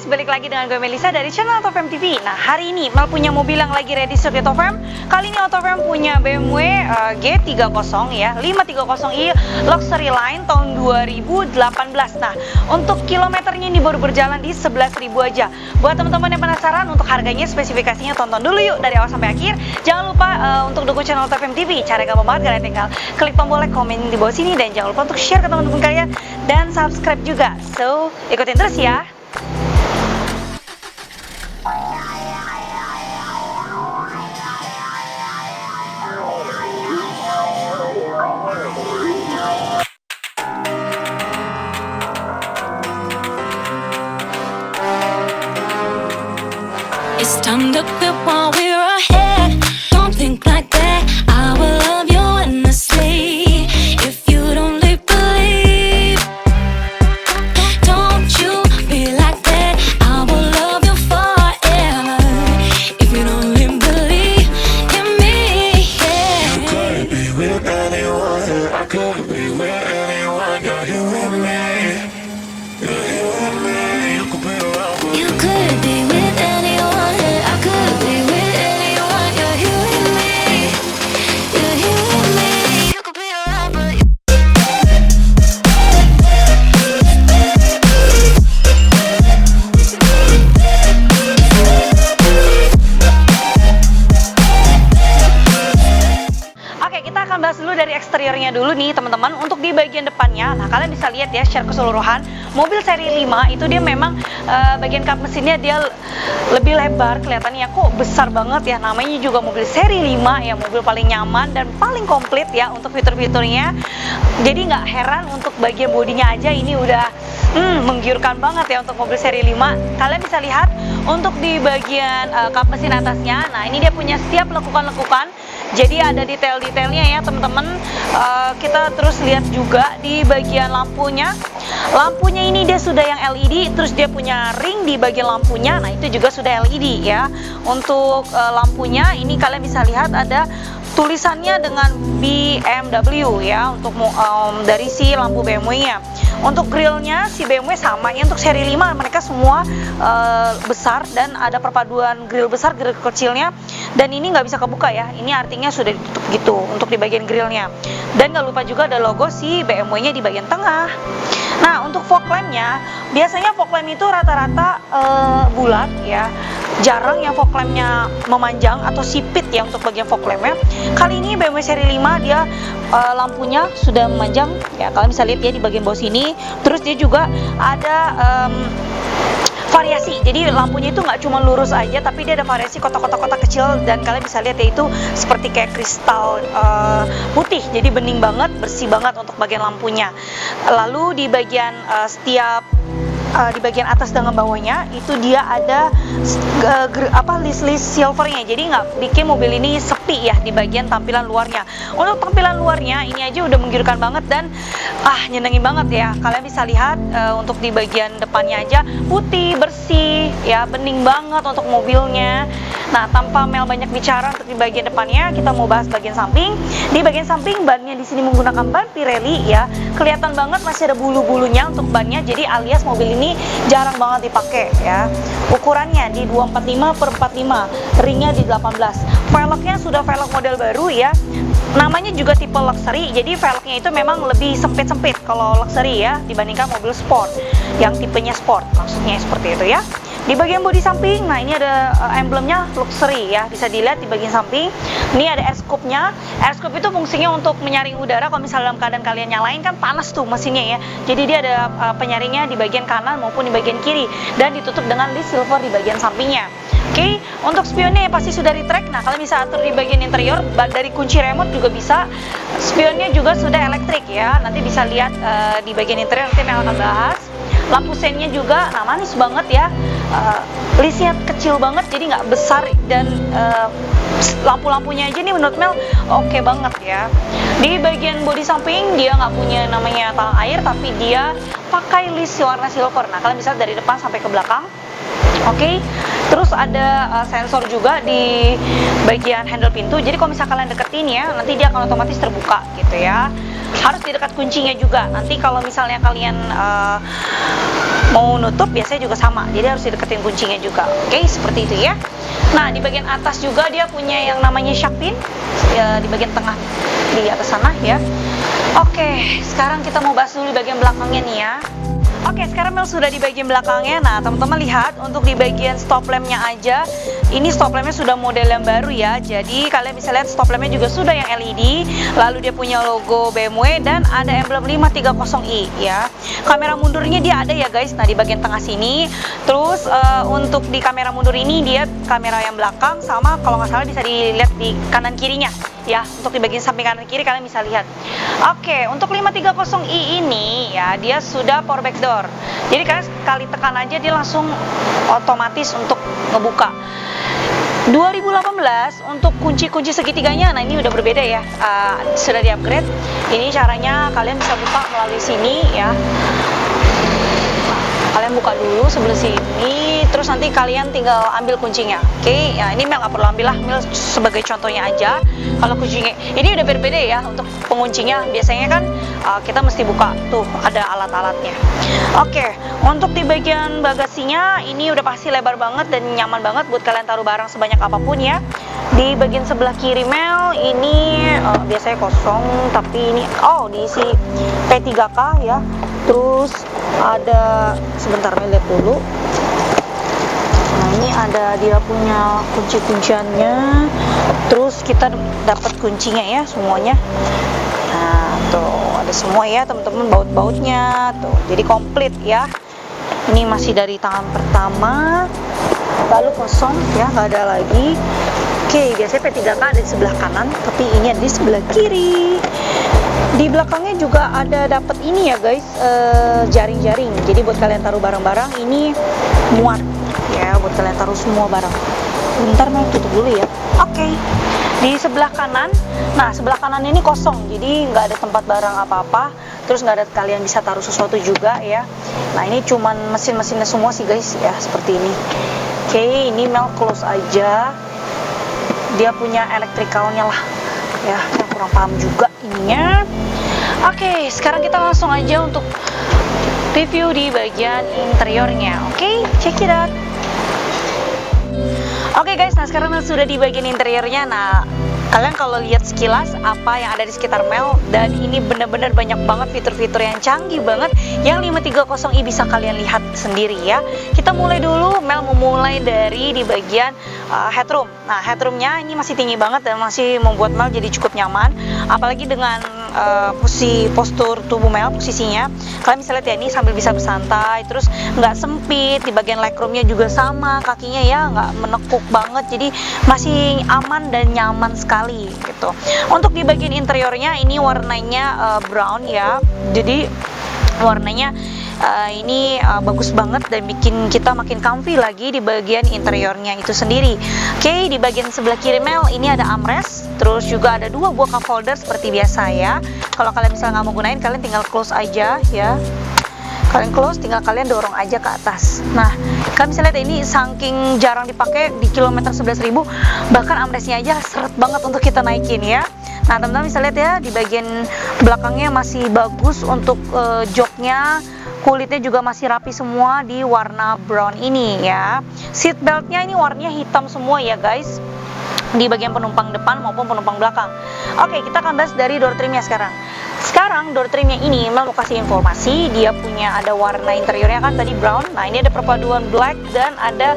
guys, balik lagi dengan gue Melisa dari channel Otofam TV. Nah, hari ini Mel punya mobil yang lagi ready di Otofam. Kali ini Otofam punya BMW G30 ya, 530i Luxury Line tahun 2018. Nah, untuk kilometernya ini baru berjalan di 11.000 aja. Buat teman-teman yang penasaran untuk harganya, spesifikasinya, tonton dulu yuk dari awal sampai akhir. Jangan lupa untuk dukung channel Otofam TV. Cara gampang banget, kalian tinggal klik tombol like, komen di bawah sini, dan jangan lupa untuk share ke teman-teman kalian dan subscribe juga. So, ikutin terus ya. It's time to quit while we're ahead. Don't think like that. I will love you endlessly. If you don't believe, don't you be like that. I will love you forever. If you don't believe in me, yeah. You could be with anyone. I could be with anyone. You're here with me. You're here with me. You could be around for You could be with anyone. I could be with anyone. You're here with me. You're here with me. You could be around, but Oke, kita akan bahas dulu dari eksteriornya dulu nih teman-teman. Untuk di bagian depannya, nah kalian bisa lihat ya secara keseluruhan, mobil seri 5 itu dia memang bagian kap mesinnya dia lebih lebar, kelihatannya kok besar banget ya. Namanya juga mobil seri 5 ya, mobil paling nyaman dan paling komplit ya untuk fitur-fiturnya. Jadi nggak heran untuk bagian bodinya aja ini udah menggiurkan banget ya untuk mobil seri 5. Kalian bisa lihat untuk di bagian kap mesin atasnya, nah ini dia punya setiap lekukan-lekukan. Jadi ada detail-detailnya ya teman-teman. Kita terus lihat juga di bagian lampunya. Lampunya ini dia sudah yang LED, terus dia punya ring di bagian lampunya. Nah itu juga sudah LED ya. Untuk lampunya ini kalian bisa lihat ada tulisannya dengan BMW ya untuk dari si lampu BMW-nya. Untuk grillnya si BMW sama ya, untuk seri 5 mereka semua besar dan ada perpaduan grill besar, grill kecilnya, dan ini nggak bisa kebuka ya, ini artinya sudah ditutup gitu untuk di bagian grillnya. Dan nggak lupa juga ada logo si BMW-nya di bagian tengah. Nah untuk fog lamp-nya, biasanya fog lamp itu rata-rata bulat ya, jarang yang fog lamp-nya memanjang atau sipit ya untuk bagian fog lamp-nya. Kali ini BMW seri 5 dia lampunya sudah memanjang ya, kalian bisa lihat ya di bagian bawah sini. Terus dia juga ada variasi, jadi lampunya itu nggak cuma lurus aja, tapi dia ada variasi kotak-kotak kecil, dan kalian bisa lihat ya itu seperti kayak kristal putih, jadi bening banget, bersih banget untuk bagian lampunya. Lalu di bagian di bagian atas dengan bawahnya itu dia ada list silvernya, jadi nggak bikin mobil ini sepi ya di bagian tampilan luarnya. Untuk tampilan luarnya ini aja udah menggiurkan banget dan nyenengin banget ya. Kalian bisa lihat untuk di bagian depannya aja putih, bersih ya, bening banget untuk mobilnya. Nah tanpa Mel banyak bicara, untuk di bagian depannya kita mau bahas bagian samping. Di bagian samping bannya di sini menggunakan ban Pirelli ya, kelihatan banget masih ada bulu-bulunya untuk bannya, jadi alias mobil ini jarang banget dipakai ya. Ukurannya di 245/45, ringnya di 18. Velgnya sudah velg model baru ya. Namanya juga tipe luxury, jadi velgnya itu memang lebih sempit-sempit kalau luxury ya dibandingkan mobil sport yang tipenya sport, maksudnya seperti itu ya. Di bagian bodi samping, nah ini ada emblemnya luxury ya, bisa dilihat di bagian samping. Ini ada air scoop-nya. Air scoop itu fungsinya untuk menyaring udara kalau misalnya dalam keadaan kalian nyalain kan panas tuh mesinnya ya. Jadi dia ada penyaringnya di bagian kanan maupun di bagian kiri, dan ditutup dengan list silver di bagian sampingnya. Oke, untuk spionnya ya pasti sudah retract. Nah kalian bisa atur di bagian interior, dari kunci remote juga bisa. Spionnya juga sudah elektrik ya, nanti bisa lihat di bagian interior, nanti yang akan bahas. Lampu sennya juga, nah manis banget ya, listnya kecil banget jadi nggak besar, dan lampu-lampunya aja nih menurut Mel oke banget ya. Di bagian bodi samping dia nggak punya namanya talang air, tapi dia pakai list warna silver. Nah kalian bisa dari depan sampai ke belakang Oke. Terus ada sensor juga di bagian handle pintu. Jadi kalau misalnya kalian deketin ya, nanti dia akan otomatis terbuka gitu ya. Harus di dekat kuncinya juga. Nanti kalau misalnya kalian mau nutup biasanya juga sama. Jadi harus dideketin kuncinya juga. Oke, seperti itu ya. Nah, di bagian atas juga dia punya yang namanya shark fin ya, di bagian tengah di atas sana ya. Oke, sekarang kita mau bahas dulu di bagian belakangnya nih ya. Oke, sekarang Mel sudah di bagian belakangnya. Nah, teman-teman lihat untuk di bagian stop lampnya aja, ini stop lampnya sudah model yang baru ya. Jadi kalian bisa lihat stop lampnya juga sudah yang LED. Lalu dia punya logo BMW dan ada emblem 530i ya. Kamera mundurnya dia ada ya guys. Nah, di bagian tengah sini. Terus untuk di kamera mundur ini dia kamera yang belakang sama kalau nggak salah bisa dilihat di kanan kirinya. Ya, untuk di bagian samping kanan kiri kalian bisa lihat. Oke, untuk 530i ini ya dia sudah power back door. Jadi kalian sekali tekan aja dia langsung otomatis untuk ngebuka. 2018 untuk kunci-kunci segitiganya, nah ini udah berbeda ya, sudah di upgrade. Ini caranya kalian bisa buka melalui sini ya. Kalian buka dulu sebelah sini, terus nanti kalian tinggal ambil kuncinya. Oke, ya ini Mel nggak perlu ambil lah, Mel sebagai contohnya aja. Kalau kuncinya, ini udah berbeda ya untuk penguncinya. Biasanya kan kita mesti buka, tuh ada alat-alatnya. Oke, untuk di bagian bagasinya ini udah pasti lebar banget dan nyaman banget buat kalian taruh barang sebanyak apapun ya. Di bagian sebelah kiri Mel ini biasanya kosong, tapi ini diisi P3K ya. Terus ada, sebentar Mel lihat dulu. Nah, ini ada dia punya kunci-kunciannya. Terus kita dapat kuncinya ya semuanya. Nah, tuh ada semua ya teman-teman, baut-bautnya tuh. Jadi komplit ya. Ini masih dari tangan pertama. Lalu kosong ya, nggak ada lagi. Oke, biasanya P3K ada di sebelah kanan, tapi ini ada di sebelah kiri. Di belakangnya juga ada dapat ini ya guys, jaring-jaring. Jadi buat kalian taruh barang-barang ini muat ya, buat kalian taruh semua barang. Bentar Mel tutup dulu ya. Oke. Di sebelah kanan, nah sebelah kanan ini kosong, jadi nggak ada tempat barang apa-apa. Terus nggak ada kalian bisa taruh sesuatu juga ya. Nah ini cuman mesin-mesinnya semua sih guys ya, seperti ini. Oke, ini Mel close aja. Dia punya elektrikalnya lah ya, yang kurang paham juga ininya. Oke, sekarang kita langsung aja untuk review di bagian interiornya. Oke, check it out. Oke guys, nah sekarang Mel sudah di bagian interiornya. Nah, kalian kalau lihat sekilas apa yang ada di sekitar Mel, dan ini benar-benar banyak banget fitur-fitur yang canggih banget yang 530i bisa kalian lihat sendiri ya. Kita mulai dulu, Mel memulai dari di bagian headroom. Nah, headroomnya ini masih tinggi banget dan masih membuat Mel jadi cukup nyaman, apalagi dengan postur tubuh Mel, posisinya kalian bisa lihat ya, ini sambil bisa bersantai, terus nggak sempit. Di bagian legroomnya juga sama, kakinya ya nggak menekuk banget, jadi masih aman dan nyaman sekali gitu. Untuk di bagian interiornya ini warnanya brown ya, jadi warnanya ini bagus banget dan bikin kita makin comfy lagi di bagian interiornya itu sendiri. Oke, di bagian sebelah kiri Mel ini ada armrest, terus juga ada 2 buah cup holder seperti biasa ya. Kalau kalian misalnya nggak mau gunain, kalian tinggal close aja ya. Kalian close, tinggal kalian dorong aja ke atas. Nah, kalian bisa lihat ini saking jarang dipakai di kilometer 11.000, bahkan armrestnya aja seret banget untuk kita naikin ya. Nah, teman-teman bisa lihat ya, di bagian belakangnya masih bagus untuk joknya. Kulitnya juga masih rapi semua di warna brown ini ya. Seat beltnya ini warnanya hitam semua ya guys, di bagian penumpang depan maupun penumpang belakang. Oke, kita akan bahas dari door trimnya sekarang. Sekarang door trimnya ini Mel mau kasih informasi, dia punya ada warna interiornya kan tadi brown. Nah, ini ada perpaduan black dan ada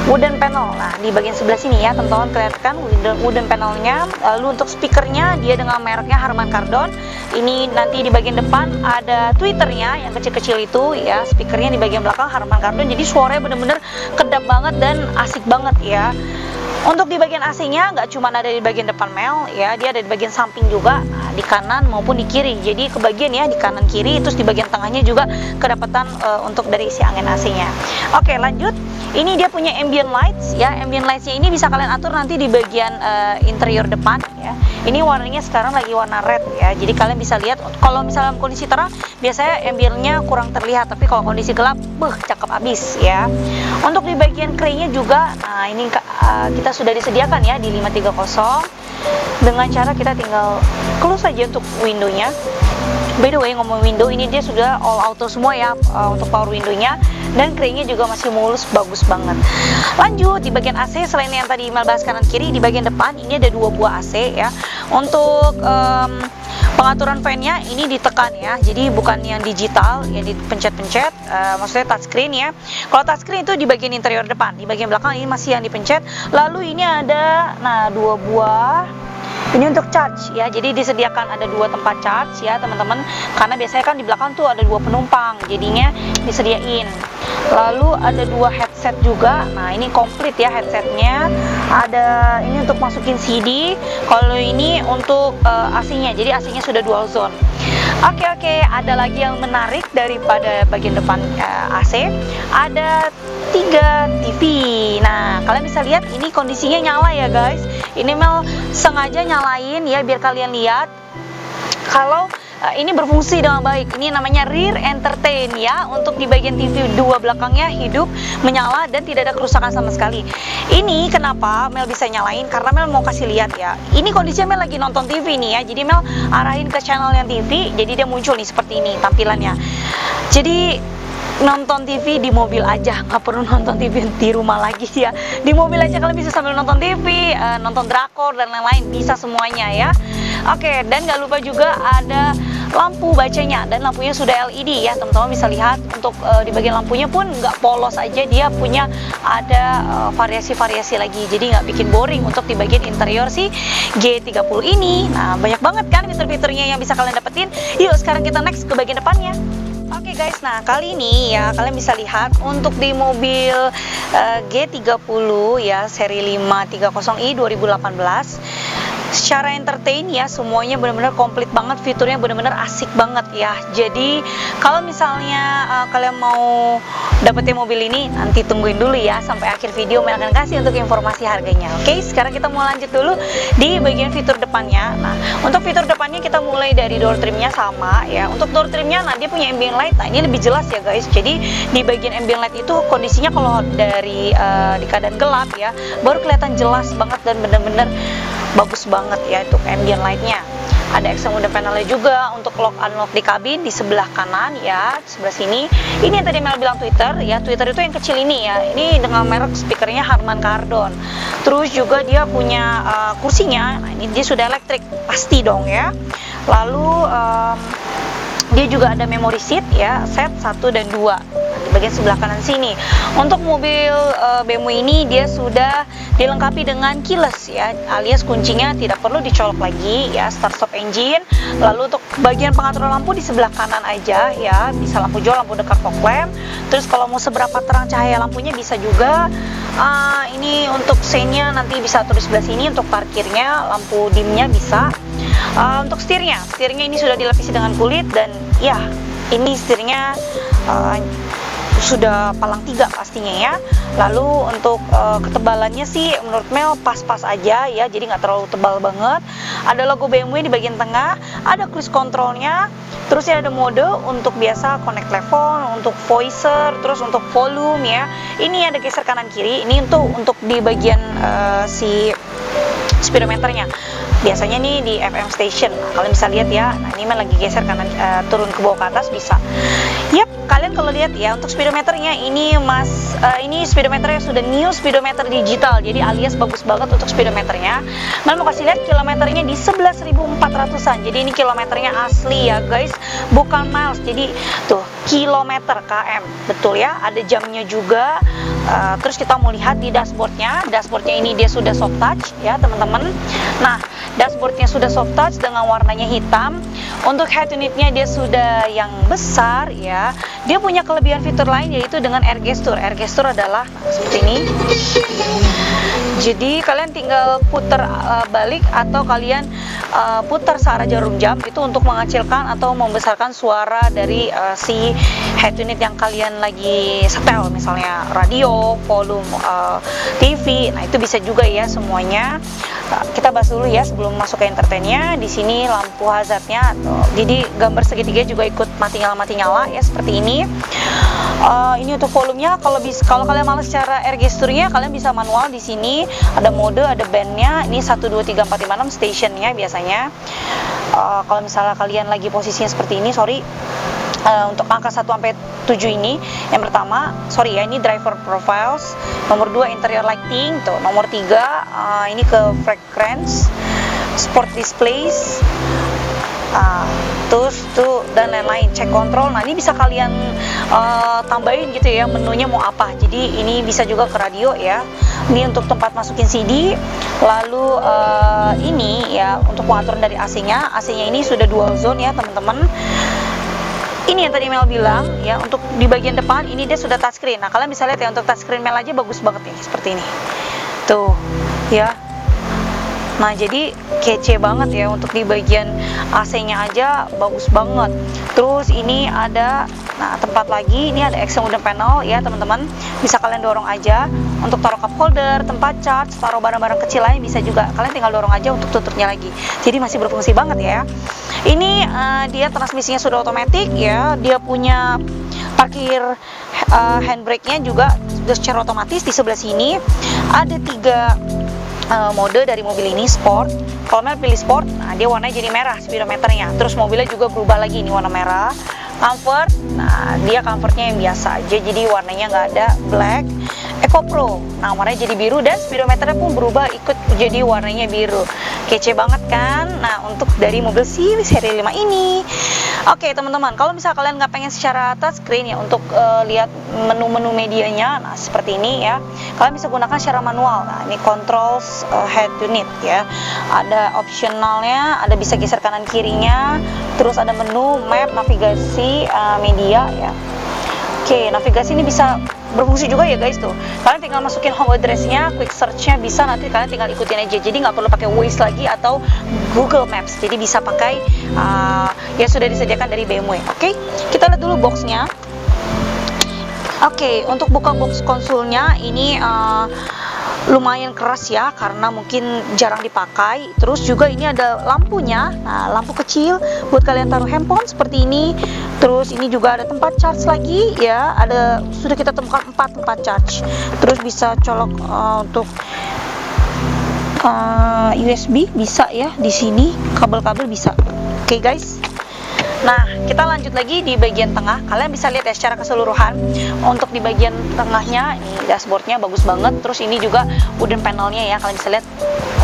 wooden panel. Nah, di bagian sebelah sini ya teman-teman kelihatan wooden panelnya. Lalu untuk speakernya dia dengan mereknya Harman Kardon. Ini nanti di bagian depan ada tweeternya yang kecil-kecil itu ya. Speakernya di bagian belakang Harman Kardon. Jadi suaranya bener-bener kedap banget dan asik banget ya. Untuk di bagian AC-nya nggak cuma ada di bagian depan Mel ya, dia ada di bagian samping juga, di kanan maupun di kiri. Jadi kebagian ya di kanan kiri, terus di bagian tengahnya juga kedapatan untuk dari isi angin AC-nya. Oke, lanjut. Ini dia punya ambient lights ya. Ambient lights-nya ini bisa kalian atur nanti di bagian interior depan ya. Ini warnanya sekarang lagi warna red ya. Jadi kalian bisa lihat kalau misalnya kondisi terang biasanya ambience-nya kurang terlihat, tapi kalau kondisi gelap, cakep abis ya. Untuk di bagian craynya juga, nah ini kita sudah disediakan ya di 530. Dengan cara kita tinggal close saja untuk windownya. By the way, ngomong window, ini dia sudah all auto semua ya untuk power windownya, dan craynya juga masih mulus, bagus banget. Lanjut di bagian AC, selain yang tadi Mel bahas kanan kiri, di bagian depan ini ada 2 buah AC ya. Untuk pengaturan fan-nya ini ditekan ya, jadi bukan yang digital yang dipencet-pencet, maksudnya touchscreen ya. Kalau touchscreen itu di bagian interior depan, di bagian belakang ini masih yang dipencet. Lalu ini ada 2 buah. Ini untuk charge ya, jadi disediakan ada 2 tempat charge ya teman-teman, karena biasanya kan di belakang tuh ada 2 penumpang, jadinya disediain. Lalu ada 2 headset juga, nah ini komplit ya headsetnya. Ada ini untuk masukin CD, kalau ini untuk AC-nya, jadi AC-nya sudah dual zone. Oke, ada lagi yang menarik daripada bagian depan AC, ada 3 TV. Nah, kalian bisa lihat ini kondisinya nyala ya guys. Ini Mel sengaja nyalain ya biar kalian lihat kalau ini berfungsi dengan baik. Ini namanya rear entertain ya, untuk di bagian TV 2 belakangnya hidup, menyala, dan tidak ada kerusakan sama sekali. Ini kenapa Mel bisa nyalain, karena Mel mau kasih lihat ya, ini kondisinya Mel lagi nonton TV nih ya, jadi Mel arahin ke channel yang TV, jadi dia muncul nih seperti ini tampilannya. Jadi nonton TV di mobil aja, nggak perlu nonton TV di rumah lagi ya. Di mobil aja kalian bisa sambil nonton TV, nonton drakor dan lain-lain, bisa semuanya ya. Oke, dan nggak lupa juga ada lampu bacanya, dan lampunya sudah LED ya teman-teman, bisa lihat. Untuk di bagian lampunya pun nggak polos aja, dia punya ada variasi-variasi lagi, jadi nggak bikin boring untuk di bagian interior si G30 ini. Nah, banyak banget kan fitur-fiturnya yang bisa kalian dapetin. Yuk sekarang kita next ke bagian depannya. Oke guys, nah kali ini ya kalian bisa lihat untuk di mobil G30 ya seri 530i 2018, secara entertain ya semuanya benar-benar komplit banget, fiturnya benar-benar asik banget ya. Jadi kalau misalnya kalian mau dapetin mobil ini, nanti tungguin dulu ya sampai akhir video, Mel akan kasih untuk informasi harganya. Oke, sekarang kita mau lanjut dulu di bagian fitur depannya. Nah, untuk fitur depannya kita mulai dari door trimnya sama ya. Untuk door trimnya, nah dia punya ambient light. Nah ini lebih jelas ya guys. Jadi di bagian ambient light itu kondisinya kalau dari di keadaan gelap ya, baru kelihatan jelas banget dan bener-bener bagus banget ya untuk ambient lightnya. Ada external panelnya juga untuk lock unlock di kabin di sebelah kanan ya, di sebelah sini. Ini yang tadi Mel bilang Twitter ya, Twitter itu yang kecil ini ya. Ini dengan merek speakernya Harman Kardon. Terus juga dia punya kursinya, nah ini dia sudah elektrik pasti dong ya. Lalu dia juga ada memory seat ya, set 1 dan 2 di bagian sebelah kanan sini. Untuk mobil BMW ini dia sudah dilengkapi dengan keyless ya, alias kuncinya tidak perlu dicolok lagi ya, start stop engine. Lalu untuk bagian pengaturan lampu di sebelah kanan aja ya, bisa lampu jauh, lampu dekat, fog lamp. Terus kalau mau seberapa terang cahaya lampunya bisa juga. Ini untuk sein-nya nanti bisa tulis sebelah sini, untuk parkirnya, lampu dimnya bisa. Untuk setirnya ini sudah dilapisi dengan kulit, dan ya ini setirnya sudah palang 3 pastinya ya. Lalu untuk ketebalannya sih menurut Mel pas-pas aja ya, jadi nggak terlalu tebal banget. Ada logo BMW di bagian tengah, ada cruise controlnya, terus ya ada mode untuk biasa connect telepon, untuk voicer, terus untuk volume ya. Ini ada geser kanan kiri, ini untuk di bagian si speedometernya. Biasanya nih di FM station, kalian bisa lihat ya. Nah ini lagi geser kanan turun ke bawah ke atas bisa. Yap, kalian kalau lihat ya untuk speedometernya ini ini speedometernya sudah new speedometer digital, jadi alias bagus banget untuk speedometernya. Mel mau kasih lihat kilometernya di 11.400-an. Jadi ini kilometernya asli ya guys, bukan miles. Jadi tuh kilometer km, betul ya. Ada jamnya juga. Terus kita mau lihat di dashboardnya. Dashboardnya ini dia sudah soft touch ya teman-teman. Nah dashboardnya sudah soft touch dengan warnanya hitam. Untuk head unitnya dia sudah yang besar ya. Dia punya kelebihan fitur lain yaitu dengan air gesture. Air gesture adalah seperti ini. Jadi kalian tinggal putar balik atau kalian putar searah jarum jam itu untuk mengecilkan atau membesarkan suara dari si head unit yang kalian lagi setel, misalnya radio, volume TV. Nah itu bisa juga ya semuanya. Nah, kita bahas dulu ya sebelum masuk ke entertainnya. Di sini lampu hazardnya, jadi gambar segitiga juga ikut mati nyala ya seperti ini. Ini untuk volumenya, kalau kalian malas cara air gesturnya, kalian bisa manual. Di sini ada mode, ada bandnya. Ini 1 2 3 4 5 6 stationnya biasanya. Kalau misalnya kalian lagi posisinya seperti ini, untuk angka 1 sampai 7 ini, yang pertama, ini driver profiles, nomor 2 interior lighting, tuh, nomor 3 ini ke fragrance, sport displays, terus tuh dan lain-lain, check control. Nah, ini bisa kalian tambahin gitu ya, menunya mau apa. Jadi ini bisa juga ke radio ya. Ini untuk tempat masukin CD. Lalu ini ya untuk pengaturan dari AC-nya. AC-nya ini sudah dual zone ya teman-teman. Ini yang tadi Mel bilang ya, untuk di bagian depan ini dia sudah touchscreen. Nah, kalian bisa lihat ya, untuk touchscreen Mel aja bagus banget nih seperti ini. Tuh ya. Nah, jadi kece banget ya, untuk di bagian AC-nya aja bagus banget. Terus ini ada tempat lagi, ini ada external wooden panel ya teman-teman. Bisa kalian dorong aja untuk taruh cup holder, tempat charge, taruh barang-barang kecil lain bisa juga. Kalian tinggal dorong aja untuk tutupnya lagi. Jadi masih berfungsi banget ya. Ini dia transmisinya sudah otomatis ya. Dia punya parkir handbrake-nya juga sudah secara otomatis. Di sebelah sini ada 3 mode dari mobil ini, sport. Kalau Mel pilih sport, nah dia warnanya jadi merah speedometernya. Terus mobilnya juga berubah lagi, ini warna merah. Comfort, nah dia comfortnya yang biasa aja, jadi warnanya nggak ada black. Eco Pro, nah warnanya jadi biru, dan speedometernya pun berubah ikut jadi warnanya biru. Kece banget kan? Nah, untuk dari mobil seri 5 ini. Oke teman-teman, kalau misalnya kalian nggak pengen secara touchscreen ya, untuk lihat menu-menu medianya, nah seperti ini ya, kalian bisa gunakan secara manual. Nah, ini controls head unit ya, ada optionalnya, ada bisa geser kanan kirinya, terus ada menu map, navigasi, media ya. Oke, navigasi ini bisa berfungsi juga ya guys tuh. Kalian tinggal masukin home address-nya, quick search-nya bisa, nanti kalian tinggal ikutin aja. Jadi nggak perlu pakai Waze lagi atau Google Maps. Jadi bisa pakai yang sudah disediakan dari BMW. Oke, kita lihat dulu box-nya. Oke, untuk buka box konsolnya ini lumayan keras ya, karena mungkin jarang dipakai. Terus juga ini ada lampunya, nah lampu kecil buat kalian taruh handphone seperti ini. Terus ini juga ada tempat charge lagi ya, sudah kita temukan 4 tempat charge. Terus bisa colok untuk USB bisa ya, di sini kabel-kabel bisa. Oke guys. Nah, kita lanjut lagi di bagian tengah. Kalian bisa lihat ya secara keseluruhan. Untuk di bagian tengahnya, ini dashboardnya bagus banget. Terus ini juga wooden panelnya ya, kalian bisa lihat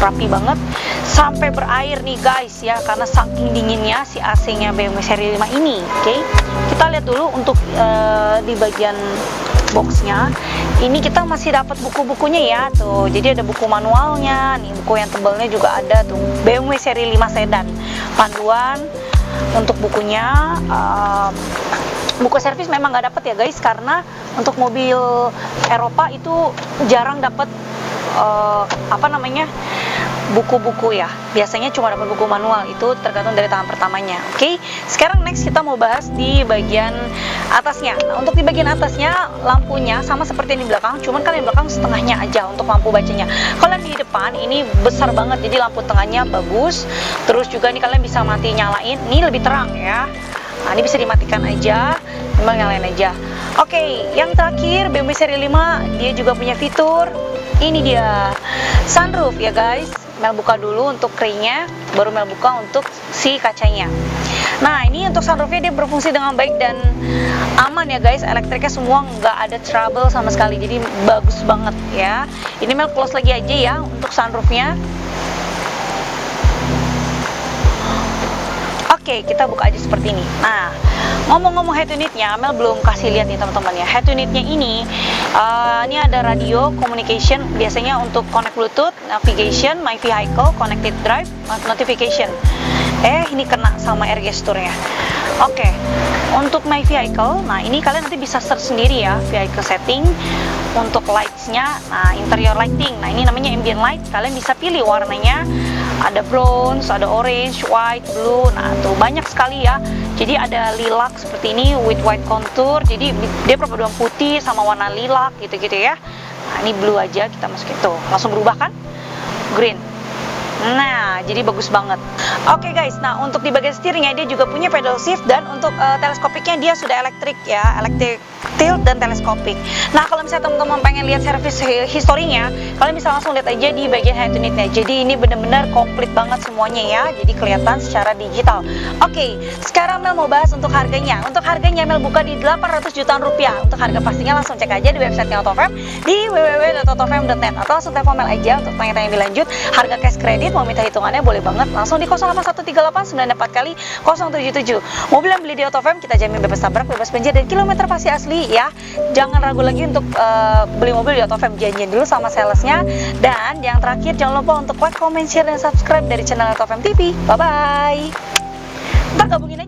rapi banget. Sampai berair nih guys ya, karena saking dinginnya si AC-nya BMW seri 5 ini. Oke, kita lihat dulu untuk di bagian boxnya. Ini kita masih dapat buku-bukunya ya tuh. Jadi ada buku manualnya, nih buku yang tebalnya juga ada tuh. BMW seri 5 sedan, panduan. Untuk bukunya, buku servis memang nggak dapet ya guys, karena untuk mobil Eropa itu jarang dapet buku-buku ya. Biasanya cuma dapat buku manual, itu tergantung dari tangan pertamanya. Oke, sekarang next kita mau bahas di bagian atasnya. Nah, untuk di bagian atasnya lampunya sama seperti yang di belakang, cuman kan yang belakang setengahnya aja untuk lampu bacanya. Kalau di depan ini besar banget, jadi lampu tengahnya bagus. Terus juga ini kalian bisa mati nyalain, ini lebih terang ya. Nah, ini bisa dimatikan aja, memang nyalain aja. Oke, yang terakhir BMW seri 5 dia juga punya fitur. Ini dia sunroof ya guys. Mel buka dulu untuk keynya, baru Mel buka untuk si kacanya. Nah, ini untuk sunroofnya dia berfungsi dengan baik dan aman ya guys. Elektriknya semua nggak ada trouble sama sekali, jadi bagus banget ya. Ini Mel close lagi aja ya untuk sunroofnya. Oke, kita buka aja seperti ini. Nah, ngomong-ngomong head unitnya, Mel belum kasih lihat nih teman-teman ya. Head unitnya ini ada radio, communication, biasanya untuk connect Bluetooth, navigation, my vehicle, connected drive, notification. Ini kena sama air gesturnya. Oke, untuk my vehicle, nah ini kalian nanti bisa search sendiri ya, vehicle setting. Untuk lights-nya, nah interior lighting, nah ini namanya ambient light. Kalian bisa pilih warnanya. Ada bronze, ada orange, white, blue, nah tuh banyak sekali ya. Jadi ada lilac seperti ini with white contour, jadi dia perpaduan putih sama warna lilac gitu-gitu ya. Nah ini blue aja, kita masukin tuh, langsung berubah kan? Green. Nah, jadi bagus banget. Oke guys, nah untuk di bagian setirnya dia juga punya pedal shift, dan untuk teleskopiknya dia sudah elektrik ya, elektrik tilt dan teleskopik. Nah, kalau misalnya teman-teman pengen lihat servis historinya, kalian bisa langsung lihat aja di bagian hand unitnya. Jadi ini bener-bener komplit banget semuanya ya, jadi kelihatan secara digital. Oke, sekarang Mel mau bahas untuk harganya. Untuk harganya Mel buka di 800 jutaan rupiah. Untuk harga pastinya langsung cek aja di websitenya Autofam di www.autofam.net, atau langsung telepon Mel aja untuk tanya-tanya lebih lanjut. Harga cash kredit mau minta hitungannya boleh banget, langsung di 08138 kali 077. Mobil yang beli di Autofam kita jamin bebas tabrak, bebas banjir, dan kilometer pasti asli ya. Jangan ragu lagi untuk beli mobil di Autofam, janjian dulu sama salesnya. Dan yang terakhir jangan lupa untuk like, comment, share, dan subscribe dari channel Autofam TV. Bye bye. Ntar gabungin aja.